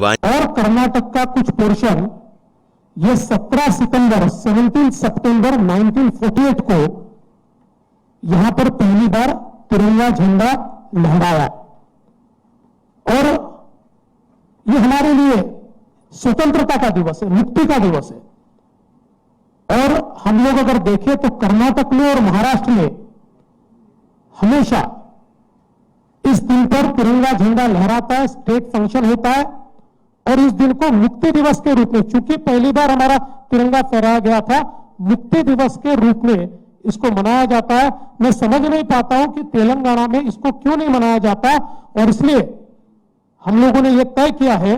और कर्नाटक का कुछ पोर्शन ये 17 सितंबर 1948 को यहां पर पहली बार तिरंगा झंडा लहराया और ये हमारे लिए स्वतंत्रता का दिवस है, मुक्ति का दिवस है। और हम लोग अगर देखें तो कर्नाटक में और महाराष्ट्र में हमेशा इस दिन पर तिरंगा झंडा लहराता है, स्टेट फंक्शन होता है और इस दिन को मुक्ति दिवस के रूप में, चूंकि पहली बार हमारा तिरंगा फहराया गया था, मुक्ति दिवस के रूप में इसको मनाया जाता है। मैं समझ नहीं पाता हूं कि तेलंगाना में इसको क्यों नहीं मनाया जाता और इसलिए हम लोगों ने यह तय किया है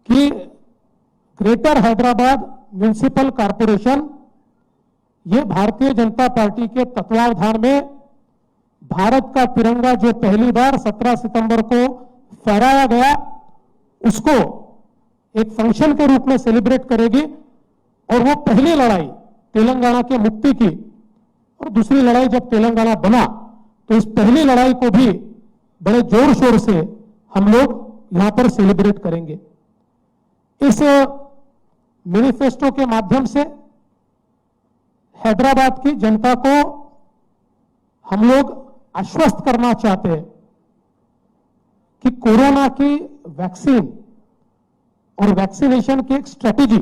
कि ग्रेटर हैदराबाद म्युनिसिपल कॉरपोरेशन ये भारतीय जनता पार्टी के तत्वावधान में भारत का तिरंगा जो पहली बार 17 सितंबर को फहराया गया उसको एक फंक्शन के रूप में सेलिब्रेट करेगी और वो पहली लड़ाई तेलंगाना के मुक्ति की और दूसरी लड़ाई जब तेलंगाना बना तो इस पहली लड़ाई को भी बड़े जोर शोर से हम लोग यहां पर सेलिब्रेट करेंगे। इस मैनिफेस्टो के माध्यम से हैदराबाद की जनता को हम लोग आश्वस्त करना चाहते हैं कि कोरोना की वैक्सीन और वैक्सीनेशन की एक स्ट्रेटेजी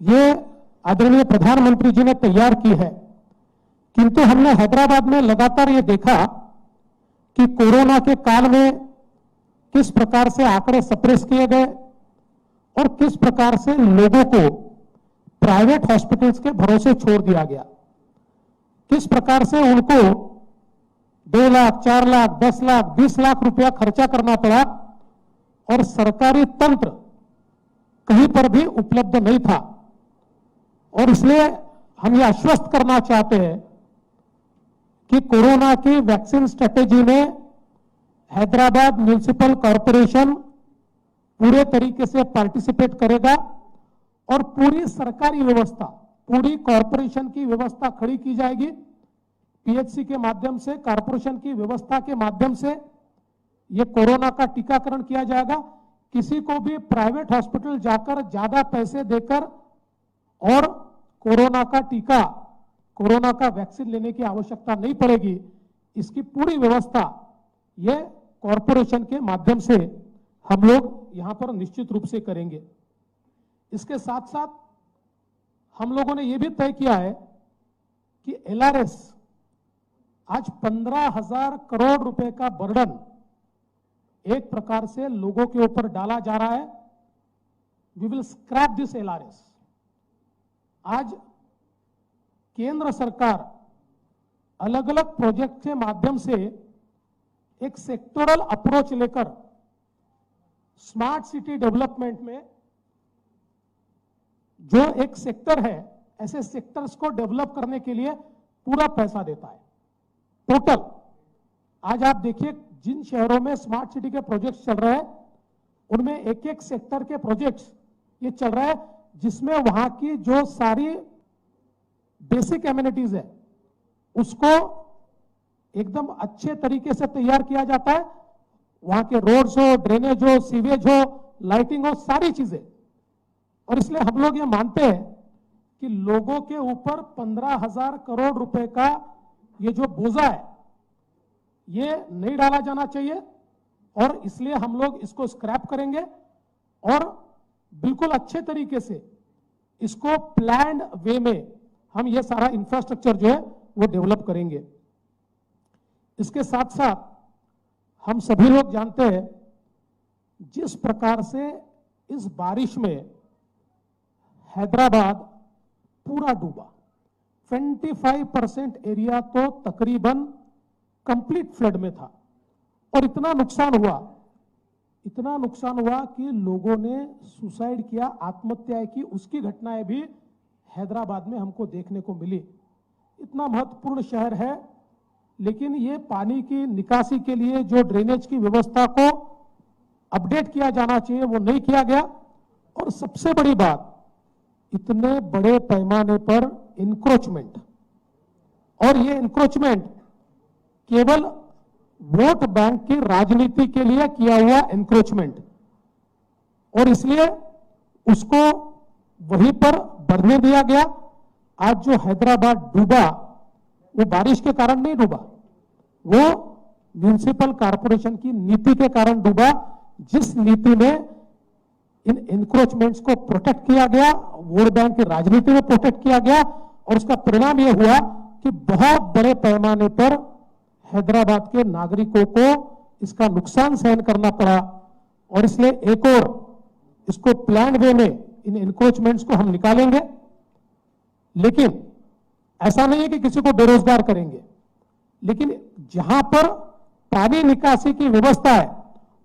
ये आदरणीय प्रधानमंत्री जी ने तैयार की है, किंतु हमने हैदराबाद में लगातार ये देखा कि कोरोना के काल में किस प्रकार से आंकड़े सप्रेस किए गए और किस प्रकार से लोगों को प्राइवेट हॉस्पिटल्स के भरोसे छोड़ दिया गया, किस प्रकार से उनको 2 लाख, 4 लाख, 10 लाख, 20 लाख रुपया खर्चा करना पड़ा और सरकारी तंत्र कहीं पर भी उपलब्ध नहीं था। और इसलिए हम ये आश्वस्त करना चाहते हैं कि कोरोना की वैक्सीन स्ट्रेटेजी में हैदराबाद म्युनिसिपल कॉरपोरेशन पूरे तरीके से पार्टिसिपेट करेगा और पूरी सरकारी व्यवस्था, पूरी कॉरपोरेशन की व्यवस्था खड़ी की जाएगी। पीएचसी के माध्यम से, कॉरपोरेशन की व्यवस्था के माध्यम से ये कोरोना का टीकाकरण किया जाएगा। किसी को भी प्राइवेट हॉस्पिटल जाकर ज्यादा पैसे देकर और कोरोना का टीका, कोरोना का वैक्सीन लेने की आवश्यकता नहीं पड़ेगी। इसकी पूरी व्यवस्था ये कॉरपोरेशन के माध्यम से हम लोग यहां पर निश्चित रूप से करेंगे। इसके साथ साथ हम लोगों ने यह भी तय किया है कि एलआरएस आज 15,000 करोड़ रुपए का बर्डन एक प्रकार से लोगों के ऊपर डाला जा रहा है। We will scrap this LRS. आज केंद्र सरकार अलग अलग प्रोजेक्ट के माध्यम से एक सेक्टोरल अप्रोच लेकर स्मार्ट सिटी डेवलपमेंट में जो एक सेक्टर है, ऐसे सेक्टर्स को डेवलप करने के लिए पूरा पैसा देता है। टोटल आज आप देखिए जिन शहरों में स्मार्ट सिटी के प्रोजेक्ट्स चल रहे हैं उनमें एक एक सेक्टर के प्रोजेक्ट्स ये चल रहा है जिसमें वहां की जो सारी बेसिक एमिनिटीज है उसको एकदम अच्छे तरीके से तैयार किया जाता है। वहां के रोड्स हो, ड्रेनेज हो, सीवेज हो, लाइटिंग हो, सारी चीजें। और इसलिए हम लोग ये मानते हैं कि लोगों के ऊपर 15,000 करोड़ रुपए का ये जो बोझा है ये नहीं डाला जाना चाहिए और इसलिए हम लोग इसको स्क्रैप करेंगे और बिल्कुल अच्छे तरीके से इसको प्लान्ड वे में हम ये सारा इंफ्रास्ट्रक्चर जो है वो डेवलप करेंगे। इसके साथ साथ हम सभी लोग जानते हैं जिस प्रकार से इस बारिश में हैदराबाद पूरा डूबा, 25% एरिया तो तकरीबन कंप्लीट फ्लड में था और इतना नुकसान हुआ कि लोगों ने सुसाइड किया, आत्महत्या की, उसकी घटनाएं भी हैदराबाद में हमको देखने को मिली। इतना महत्वपूर्ण शहर है लेकिन ये पानी की निकासी के लिए जो ड्रेनेज की व्यवस्था को अपडेट किया जाना चाहिए वो नहीं किया गया। और सबसे बड़ी बात, इतने बड़े पैमाने पर इंक्रोचमेंट, और ये इंक्रोचमेंट केवल वोट बैंक की राजनीति के लिए किया हुआ इंक्रोचमेंट, और इसलिए उसको वहीं पर बढ़ने दिया गया। आज जो हैदराबाद डूबा वो बारिश के कारण नहीं डूबा, वो म्युनिसिपल कॉर्पोरेशन की नीति के कारण डूबा, जिस नीति में इन इंक्रोचमेंट्स को प्रोटेक्ट किया गया, वोट बैंक की राजनीति में प्रोटेक्ट किया गया, और उसका परिणाम यह हुआ कि बहुत बड़े पैमाने पर हैदराबाद के नागरिकों को इसका नुकसान सहन करना पड़ा। और इसलिए एक और इसको प्लान वे में इन इंक्रोचमेंट्स को हम निकालेंगे, लेकिन ऐसा नहीं है कि किसी को बेरोजगार करेंगे, लेकिन जहां पर पानी निकासी की व्यवस्था है,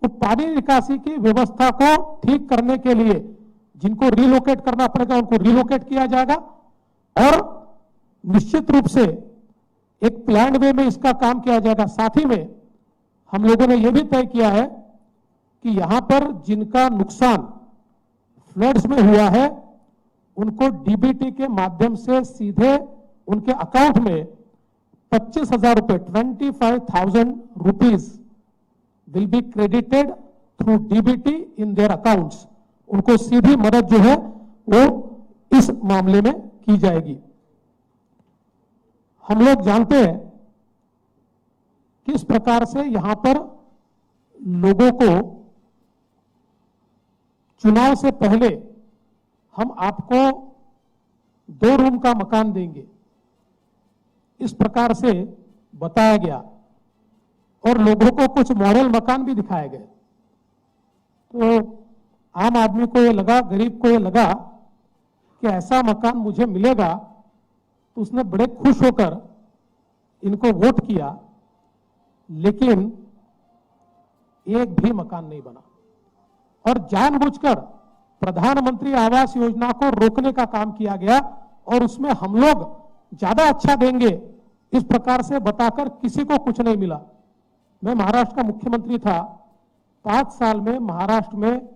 वो पानी निकासी की व्यवस्था को ठीक करने के लिए जिनको रिलोकेट करना पड़ेगा उनको रिलोकेट किया जाएगा। और निश्चित रूप से एक प्लान वे में इसका काम किया जाएगा। साथ ही में हम लोगों ने यह भी तय किया है कि यहां पर जिनका नुकसान फ्लड्स में हुआ है उनको डीबीटी के माध्यम से सीधे उनके अकाउंट में 25,000 रुपए 25,000 rupees will be credited through DBT in their accounts. उनको सीधी मदद जो है वो इस मामले में की जाएगी। हम लोग जानते हैं किस प्रकार से यहां पर लोगों को चुनाव से पहले हम आपको 2 रूम का मकान देंगे, इस प्रकार से बताया गया, और लोगों को कुछ मॉडल मकान भी दिखाए गए। तो आम आदमी को ये लगा, गरीब को ये लगा कि ऐसा मकान मुझे मिलेगा, तो उसने बड़े खुश होकर इनको वोट किया, लेकिन एक भी मकान नहीं बना। और जानबूझकर प्रधानमंत्री आवास योजना को रोकने का काम किया गया, और उसमें हम लोग ज्यादा अच्छा देंगे इस प्रकार से बताकर किसी को कुछ नहीं मिला। मैं महाराष्ट्र का मुख्यमंत्री था, 5 साल में महाराष्ट्र में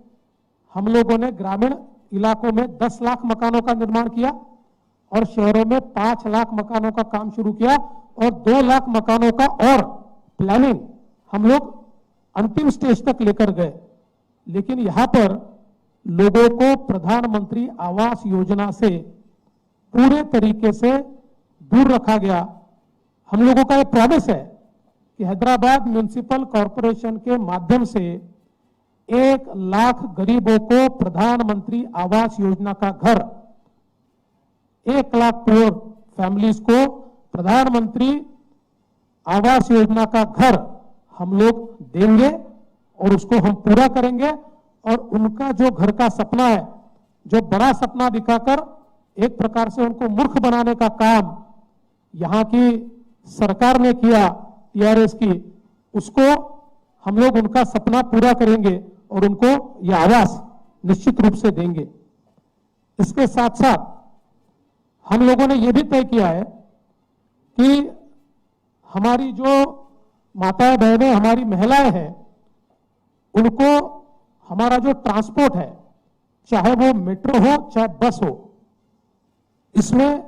हम लोगों ने ग्रामीण इलाकों में 10 लाख मकानों का निर्माण किया, और शहरों में 5 लाख मकानों का काम शुरू किया, और 2 लाख मकानों का और प्लानिंग हम लोग अंतिम स्टेज तक लेकर गए। लेकिन यहां पर लोगों को प्रधानमंत्री आवास योजना से पूरे तरीके से दूर रखा गया। हम लोगों का एक प्रॉमिस है कि हैदराबाद म्युनिसिपल कॉर्पोरेशन के माध्यम से 1 लाख गरीबों को प्रधानमंत्री आवास योजना का घर, 1 लाख पुअर फैमिलीज को प्रधानमंत्री आवास योजना का घर हम लोग देंगे, और उसको हम पूरा करेंगे। और उनका जो घर का सपना है, जो बड़ा सपना दिखाकर एक प्रकार से उनको मूर्ख बनाने का काम यहां की सरकार ने किया, टीआरएस की, उसको हम लोग उनका सपना पूरा करेंगे और उनको यह आवास निश्चित रूप से देंगे। इसके साथ साथ हम लोगों ने यह भी तय किया है कि हमारी जो माताएं बहनें, हमारी महिलाएं हैं, उनको हमारा जो ट्रांसपोर्ट है, चाहे वो मेट्रो हो चाहे बस हो, इसमें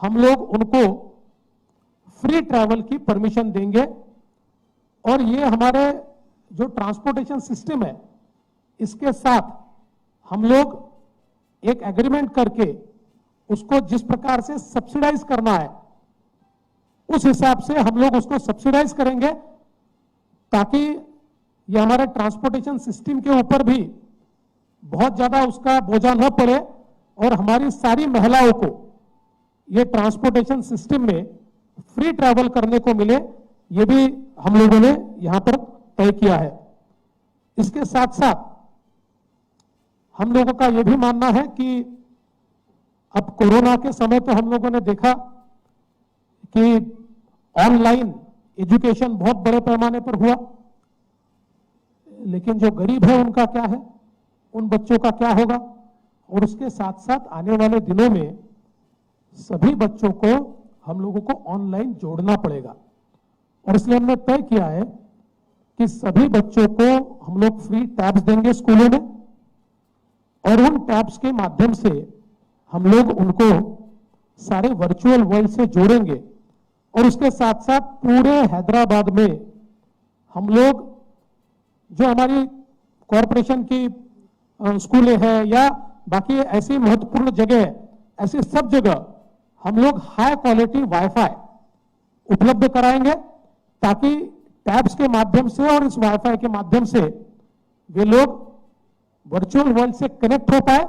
हम लोग उनको फ्री ट्रैवल की परमिशन देंगे। और ये हमारे जो ट्रांसपोर्टेशन सिस्टम है, इसके साथ हम लोग एक एग्रीमेंट करके उसको जिस प्रकार से सब्सिडाइज करना है, उस हिसाब से हम लोग उसको सब्सिडाइज करेंगे, ताकि ये हमारे ट्रांसपोर्टेशन सिस्टम के ऊपर भी बहुत ज्यादा उसका बोझा न पड़े, और हमारी सारी महिलाओं को ये ट्रांसपोर्टेशन सिस्टम में फ्री ट्रैवल करने को मिले। ये भी हम लोगों ने यहां पर तय किया है। इसके साथ साथ हम लोगों का यह भी मानना है कि अब कोरोना के समय पे हम लोगों ने देखा कि ऑनलाइन एजुकेशन बहुत बड़े पैमाने पर हुआ, लेकिन जो गरीब है उनका क्या है, उन बच्चों का क्या होगा। और उसके साथ साथ आने वाले दिनों में सभी बच्चों को हम लोगों को ऑनलाइन जोड़ना पड़ेगा, और इसलिए हमने तय किया है कि सभी बच्चों को हम लोग फ्री टैब्स देंगे स्कूलों में, और उन टैब्स के माध्यम से हम लोग उनको सारे वर्चुअल वर्ल्ड से जोड़ेंगे। और उसके साथ साथ पूरे हैदराबाद में हम लोग जो हमारी कॉरपोरेशन की स्कूलें हैं या बाकी ऐसी महत्वपूर्ण जगह, ऐसी सब जगह हम लोग हाई क्वालिटी वाईफाई उपलब्ध कराएंगे, ताकि टैब्स के माध्यम से और इस वाईफाई के माध्यम से वे लोग वर्चुअल वर्ल्ड से कनेक्ट हो पाए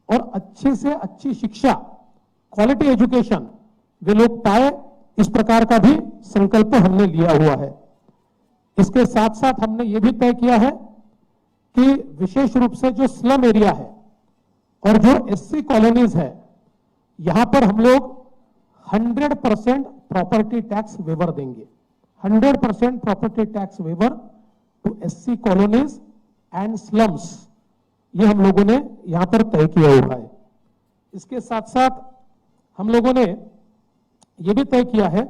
और अच्छी से अच्छी शिक्षा, क्वालिटी एजुकेशन वे लोग पाए। इस प्रकार का भी संकल्प हमने लिया हुआ है। इसके साथ साथ हमने ये भी तय किया है कि विशेष रूप से जो स्लम एरिया है और जो एससी कॉलोनीज है, यहां पर हम लोग 100% प्रॉपर्टी टैक्स वेवर देंगे। 100% property tax waiver to SC colonies and slums, ये हम लोगों ने यहां पर तय किया हुआ है। इसके साथ साथ हम लोगों ने ये भी तय किया है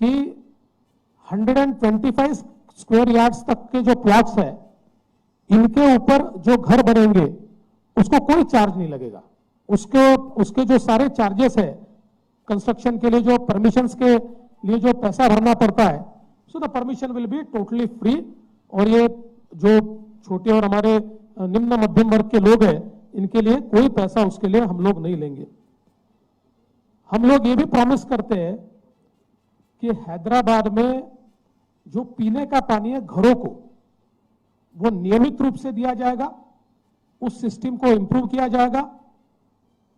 कि 125 स्क्वायर यार्ड्स तक के जो प्लॉट्स है, इनके ऊपर जो घर बनेंगे उसको कोई चार्ज नहीं लगेगा। उसके जो सारे चार्जेस है, कंस्ट्रक्शन के लिए जो परमिशंस के लिए जो पैसा भरना पड़ता है, so the permission will be totally free. और ये जो छोटे और हमारे निम्न मध्यम वर्ग के लोग हैं, इनके लिए कोई पैसा उसके लिए हम लोग नहीं लेंगे। हम लोग ये भी प्रॉमिस करते हैं कि हैदराबाद में जो पीने का पानी है घरों को, वो नियमित रूप से दिया जाएगा। उस सिस्टम को इंप्रूव किया जाएगा।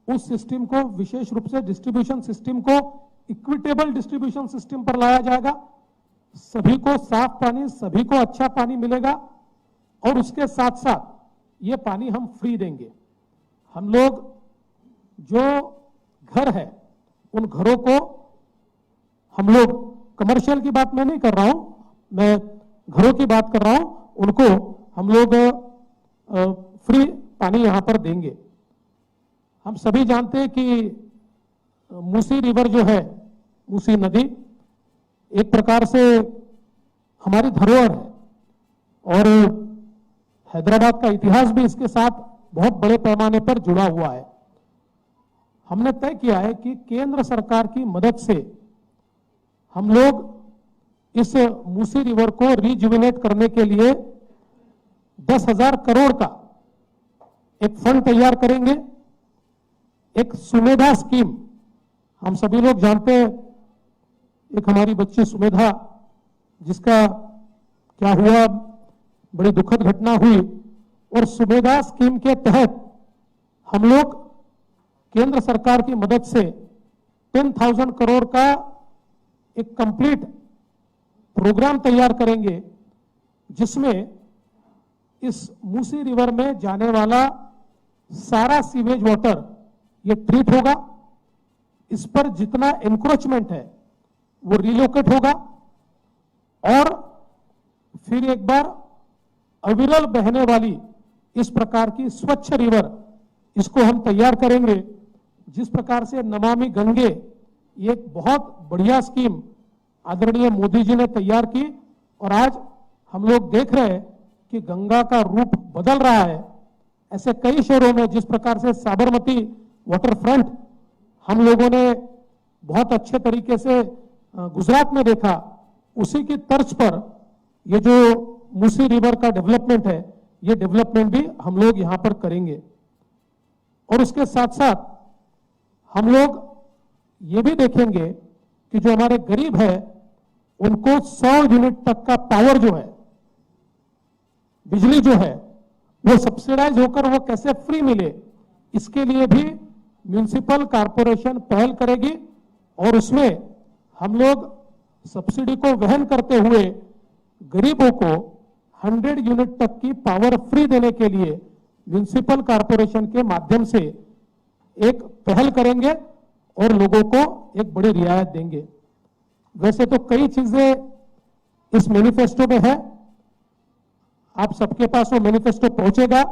उस सिस्टम को विशेष रूप से डिस्ट्रीब्यूशन सिस्टम को इक्विटेबल डिस्ट्रीब्यूशन सिस्टम पर लाया जाएगा। सभी को साफ पानी, सभी को अच्छा पानी मिलेगा और उसके साथ साथ ये पानी हम फ्री देंगे। हम लोग जो घर है, उन घरों को हम लोग, कमर्शियल की बात मैं नहीं कर रहा हूं, मैं घरों की बात कर रहा हूं, उनको हम लोग फ्री पानी यहां पर देंगे। हम सभी जानते हैं कि मूसी रिवर जो है, मूसी नदी एक प्रकार से हमारी धरोहर है और हैदराबाद का इतिहास भी इसके साथ बहुत बड़े पैमाने पर जुड़ा हुआ है। हमने तय किया है कि केंद्र सरकार की मदद से हम लोग इस मूसी रिवर को रिजुविनेट करने के लिए 10,000 करोड़ का एक फंड तैयार करेंगे। एक सुमेधा स्कीम, हम सभी लोग जानते हैं, एक हमारी बच्ची सुमेधा, जिसका क्या हुआ, बड़ी दुखद घटना हुई, और सुमेधा स्कीम के तहत हम लोग केंद्र सरकार की मदद से 10,000 करोड़ का एक कंप्लीट प्रोग्राम तैयार करेंगे, जिसमें इस मूसी रिवर में जाने वाला सारा सीवेज वाटर ये ट्रीट होगा। इस पर जितना एनक्रोचमेंट है वो रिलोकेट होगा और फिर एक बार अविरल बहने वाली इस प्रकार की स्वच्छ रिवर, इसको हम तैयार करेंगे। जिस प्रकार से नमामि गंगे, ये एक बहुत बढ़िया स्कीम आदरणीय मोदी जी ने तैयार की और आज हम लोग देख रहे हैं कि गंगा का रूप बदल रहा है। ऐसे कई शहरों में जिस प्रकार से साबरमती वाटर फ्रंट हम लोगों ने बहुत अच्छे तरीके से गुजरात में देखा, उसी की तर्ज पर ये जो मूसी रिवर का डेवलपमेंट है, ये डेवलपमेंट भी हम लोग यहां पर करेंगे। और उसके साथ साथ हम लोग ये भी देखेंगे कि जो हमारे गरीब है, उनको 100 यूनिट तक का पावर जो है, बिजली जो है, वो सब्सिडाइज होकर वो कैसे फ्री मिले, इसके लिए भी म्युनिसिपल कॉर्पोरेशन पहल करेगी और उसमें हम लोग सब्सिडी को वहन करते हुए गरीबों को 100 यूनिट तक की पावर फ्री देने के लिए म्युनिसिपल कॉर्पोरेशन के माध्यम से एक पहल करेंगे और लोगों को एक बड़ी रियायत देंगे। वैसे तो कई चीजें इस मैनिफेस्टो में है, आप सबके पास वो मैनिफेस्टो पहुंचेगा,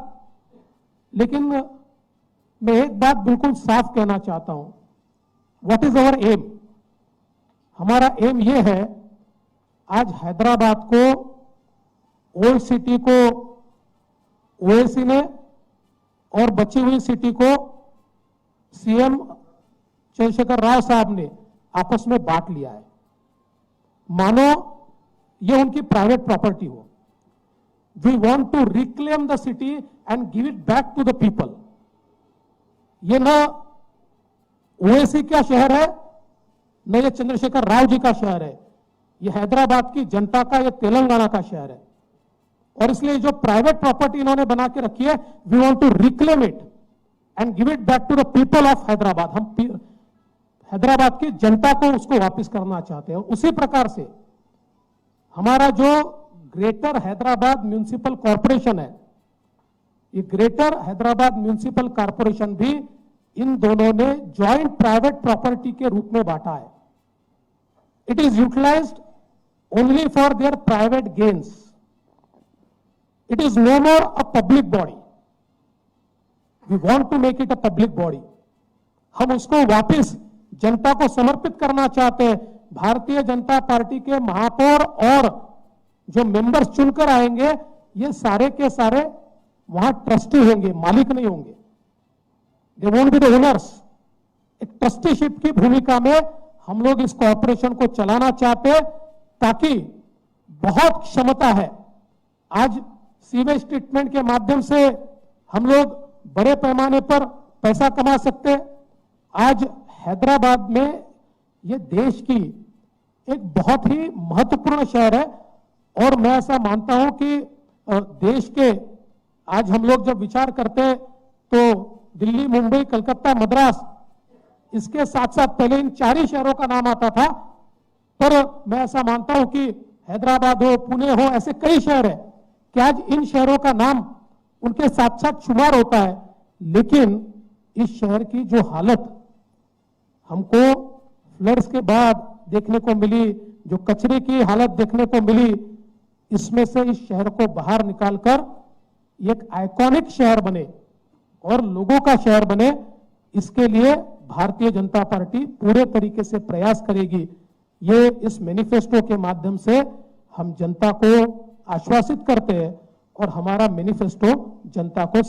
लेकिन मैं एक बात बिल्कुल साफ कहना चाहता हूं। What is our aim? हमारा एम ये है, आज हैदराबाद को, ओल्ड सिटी को ओएसी ने और बची हुई सिटी को सीएम चंद्रशेखर राव साहब ने आपस में बांट लिया है, मानो ये उनकी प्राइवेट प्रॉपर्टी हो। We want to reclaim the city and give it back to the people. ये ना ओवैसी का शहर है, न ये चंद्रशेखर राव जी का शहर है, ये हैदराबाद की जनता का, ये तेलंगाना का शहर है। और इसलिए जो प्राइवेट प्रॉपर्टी इन्होंने बना के रखी है, we want to reclaim it and give it back to the people of Hyderabad. हम हैदराबाद की जनता को उसको वापस करना चाहते हैं। उसी प्रकार से हमारा जो ग्रेटर हैदराबाद म्युनिसिपल कॉरपोरेशन है, ये ग्रेटर हैदराबाद म्युनिसिपल कॉरपोरेशन भी इन दोनों ने ज्वाइंट प्राइवेट प्रॉपर्टी के रूप में बांटा है। It is utilized only for their private gains. It is no more a public body. We want to make it a public body. हम उसको वापस जनता को समर्पित करना चाहते हैं। भारतीय जनता पार्टी के महापौर और जो मेंबर्स चुनकर आएंगे, ये सारे के सारे वहां ट्रस्टी होंगे, मालिक नहीं होंगे। They won't be the owners. एक ट्रस्टीशिप की भूमिका में हम लोग इस कॉर्पोरेशन को चलाना चाहते हैं, ताकि बहुत क्षमता है। आज सीवेज ट्रीटमेंट के माध्यम से हम लोग बड़े पैमाने पर पैसा कमा सकते हैं। आज हैदराबाद में ये देश की एक बहुत ही महत्वपूर्ण शहर है, और मैं ऐसा मानता हूं कि देश के आज हम लोग जब विचार करते हैं तो दिल्ली, मुंबई, कलकत्ता, मद्रास, इसके साथ साथ पहले इन 4 ही शहरों का नाम आता था, पर मैं ऐसा मानता हूं कि हैदराबाद हो, पुणे हो, ऐसे कई शहर है कि आज इन शहरों का नाम उनके साथ साथ शुमार होता है। लेकिन इस शहर की जो हालत हमको फ्लड्स के बाद देखने को मिली, जो कचरे की हालत देखने को मिली, इसमें से इस शहर को बाहर निकालकर एक आइकॉनिक शहर बने और लोगों का शहर बने, इसके लिए भारतीय जनता पार्टी पूरे तरीके से प्रयास करेगी। ये इस मैनिफेस्टो के माध्यम से हम जनता को आश्वासित करते हैं, और हमारा मैनिफेस्टो जनता को